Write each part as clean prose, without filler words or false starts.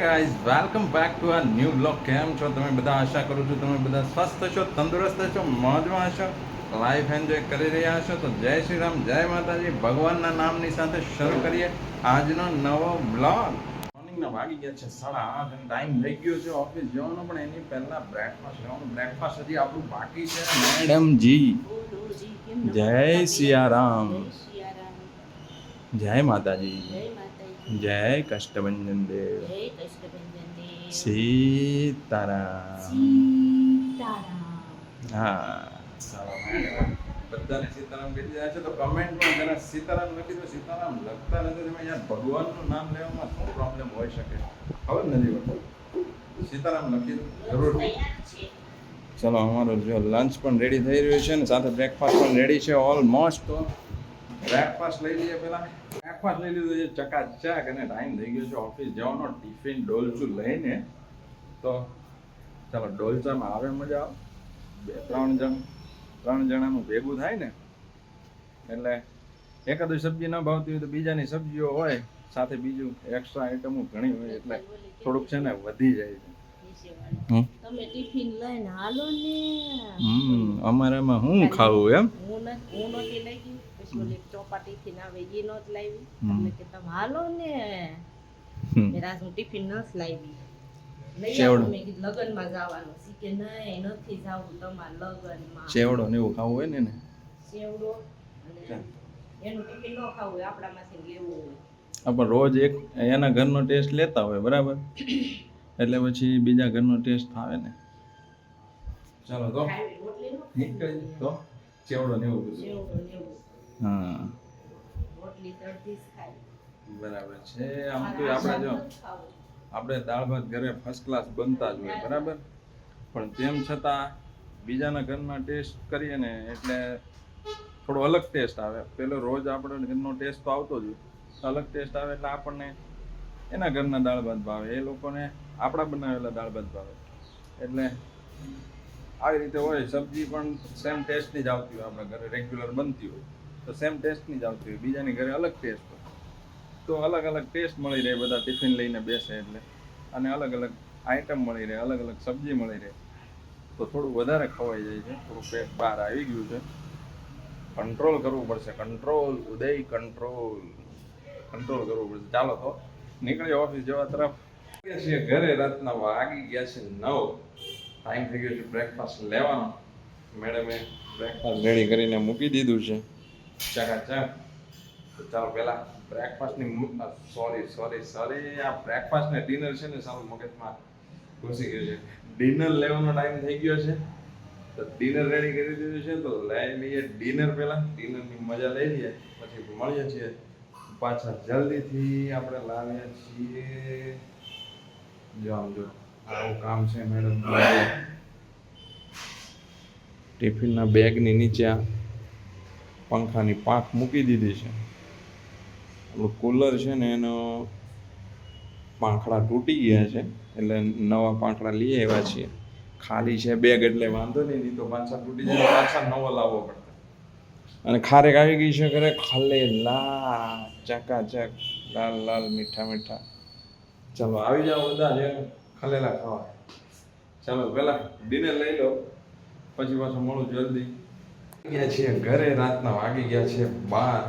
Guys welcome back to આ new blog. કેમ છો તમે બધા? આશા કરું છું તમે બધા સ્વસ્થ છો, તંદુરસ્ત છો, મોજમાં છો, લાઈફ એન્જોય કરી રહ્યા છો. તો જય શ્રી રામ, જય માતાજી. ભગવાનના નામની સાથે શરૂ કરીએ આજનો નવો બ્લોગ. મોર્નિંગના વાગી ગયા છે 8:30 અને ટાઈમ થઈ ગયો છે ઓફિસ જવાનો, પણ એની પહેલા બ્રેકફાસ્ટ લેવાનું. બ્રેકફાસ્ટ હજી આપણું બાકી છે. મેડમજી જય સિયારામ, જય માતાજી, જય કષ્ટભંજન દેવ, સીતારામ. હા, બધાને સીતારામ કહી દીધા છે. તો કમેન્ટમાં જરા સીતારામ લખી દો. સીતારામ લખતા નથી તમે યાર. ભગવાનનું નામ લેવામાં શું પ્રોબ્લેમ હોઈ શકે? ખબર નથી હોતું. સીતારામ લખી દો જરૂર. ચલો, અમારો જો લંચ પણ રેડી થઈ રહ્યું છે ને સાથે બ્રેકફાસ્ટ પણ રેડી છે ઓલમોસ્ટ. તો બ્રેકફાસ્ટ લઈ લઈએ પહેલા. બ્રેકફાસ્ટ લઈ લીધું છે ચકાચક અને ટાઈમ થઈ ગયો છે ઓફિસ જવાનો. ટિફિન ડોલચું લઈને તો ચાલો, ડોલચામાં આવે મજા આવે. ત્રણ જણાનું ભેગું થાય ને એટલે એકાદું સબ્જી ન ભાવતી હોય તો બીજાની સબ્જીઓ હોય સાથે, બીજું એક્સ્ટ્રા આઈટમો ઘણી હોય એટલે થોડુંક છે ને વધી જાય છે. તમે ટિફિન લઈને હાલો ને. અમારામાં શું ખાવું એમ? હું નહોતી લઈ ગઈ, પછી ઓલી ચોપા ટિફિન આવે એ નહોત લાવી, એટલે કે તમે હાલો ને. રાત હું ટિફિન નથી લાવી. ચેવડો. મેં કીધું લગનમાં જવાનું છે કે નહીં, નથી જવું તમારા લગનમાં. ચેવડો ને એવું ખાવું હોય ને ચેવડો અને એનું ટિફિન ન ખાવું હોય, આપણામાંથી લેવું હોય. આપણે રોજ એક એના ઘરનો ટેસ્ટ લેતા હોય બરાબર, એટલે પછી બીજા ઘરનો ટેસ્ટ આવે ને. ચાલો તો નીકળી તો ચેવડો ને એવું બધું. હા રોટલી તળતી જ ખાય બરાબર છે. આમ તો આપણે જો આપણે દાળ ભાત ઘરે ફર્સ્ટ ક્લાસ બનતા જ હોય બરાબર, પણ તેમ છતાં બીજાના ઘરના ટેસ્ટ કરીએ ને એટલે થોડો અલગ ટેસ્ટ આવે. પેલો રોજ આપણો ઘરનો ટેસ્ટ તો આવતો જ હોય, અલગ ટેસ્ટ આવે એટલે આપણને એના ઘરના દાળ ભાત ભાવે, એ લોકોને આપણા બનાવેલા દાળ ભાત ભાવે. એટલે આવી રીતે હોય. સબ્જી પણ સેમ ટેસ્ટની જ આવતી હોય, આપણા ઘરે રેગ્યુલર બનતી હોય તો સેમ ટેસ્ટની જ આવતી હોય, બીજાની ઘરે અલગ ટેસ્ટ હોય. તો અલગ અલગ ટેસ્ટ મળી રહે, બધા ટિફિન લઈને બેસે એટલે, અને અલગ અલગ આઈટમ મળી રહે, અલગ અલગ સબ્જી મળી રહે, તો થોડું વધારે ખવાઈ જાય છે. થોડું પેટ બહાર આવી ગયું છે, કંટ્રોલ કરવું પડશે. કંટ્રોલ ઉદય, કંટ્રોલ કરવું પડશે. ચાલો તો નીકળીએ ઓફિસ જવા તરફ. છીએ ઘરે. રાતના વાગી ગયા છે 9. ટાઈમ થઈ ગયો છે બ્રેકફાસ્ટ લેવાનો. મેડમે બ્રેકફાસ્ટ રેડી કરીને મૂકી દીધું છે ચકાચક. તો ચાલો પહેલા બ્રેકફાસ્ટની સોરી આ બ્રેકફાસ્ટ ને ડિનર છે ને સારું મગજમાં ઘૂસી ગયું છે. ડિનર લેવાનો ટાઈમ થઈ ગયો છે તો ડિનર રેડી કરી દીધું છે. તો લઈ લઈએ ડિનર. પહેલા ડિનરની મજા લઈ લઈએ, પછી મળીએ છીએ પાછા જલ્દીથી. આપણે લાવીએ છીએ જો આવું કામ છે મેડમ. ટિફિનના બેગની નીચે પંખાની પાંખ મૂકી દીધી છે. આપણું કુલર છે ને એનો પાંખડા તૂટી ગયા છે, એટલે નવા પાંખડા લઈ આવ્યા છીએ. ખાલી છે બેગ એટલે વાંધો નહીં, તો પાછા તૂટી જાય, પાછા નવો લાવવો પડે. અને ખારેક આવી ગઈ છે ઘરે, ખલેલા ચકાચક, લાલ લાલ મીઠા મીઠા. ચાલો આવી જાઓ બધા છે ખલેલા ખાવા. ચાલો પહેલા ડિનર લઈ લો, પછી પાછું મળું જલ્દી. ગયા છીએ ઘરે. રાતના વાગી ગયા છે 12,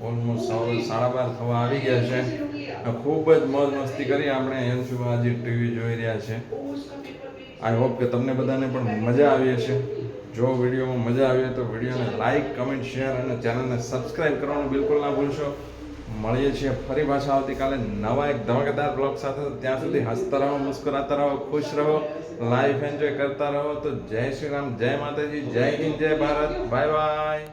ઓલમોસ્ટ 12:30 થવા આવી ગયા છે. ખૂબ જ મોજ મસ્તી કરી આપણે. એમ છું આજે ટીવી જોઈ રહ્યા છે. આઈ હોપ કે તમને બધાને પણ મજા આવી હશે. જો વિડીયોમાં મજા આવી તો વિડીયોને લાઈક, કમેન્ટ, શેર અને ચેનલને સબસ્ક્રાઈબ કરવાનું બિલકુલ ના ભૂલશો. મળીએ છીએ ફરી પાછા આવતીકાલે નવા એક ધમાકેદાર બ્લોગ સાથે. ત્યાં સુધી હસતા રહો, મુસ્કરાતા રહો, ખુશ રહો, લાઈફ એન્જોય કરતા રહો. તો જય શ્રી રામ, જય માતાજી, જય હિન્દ, જય ભારત. Bye bye.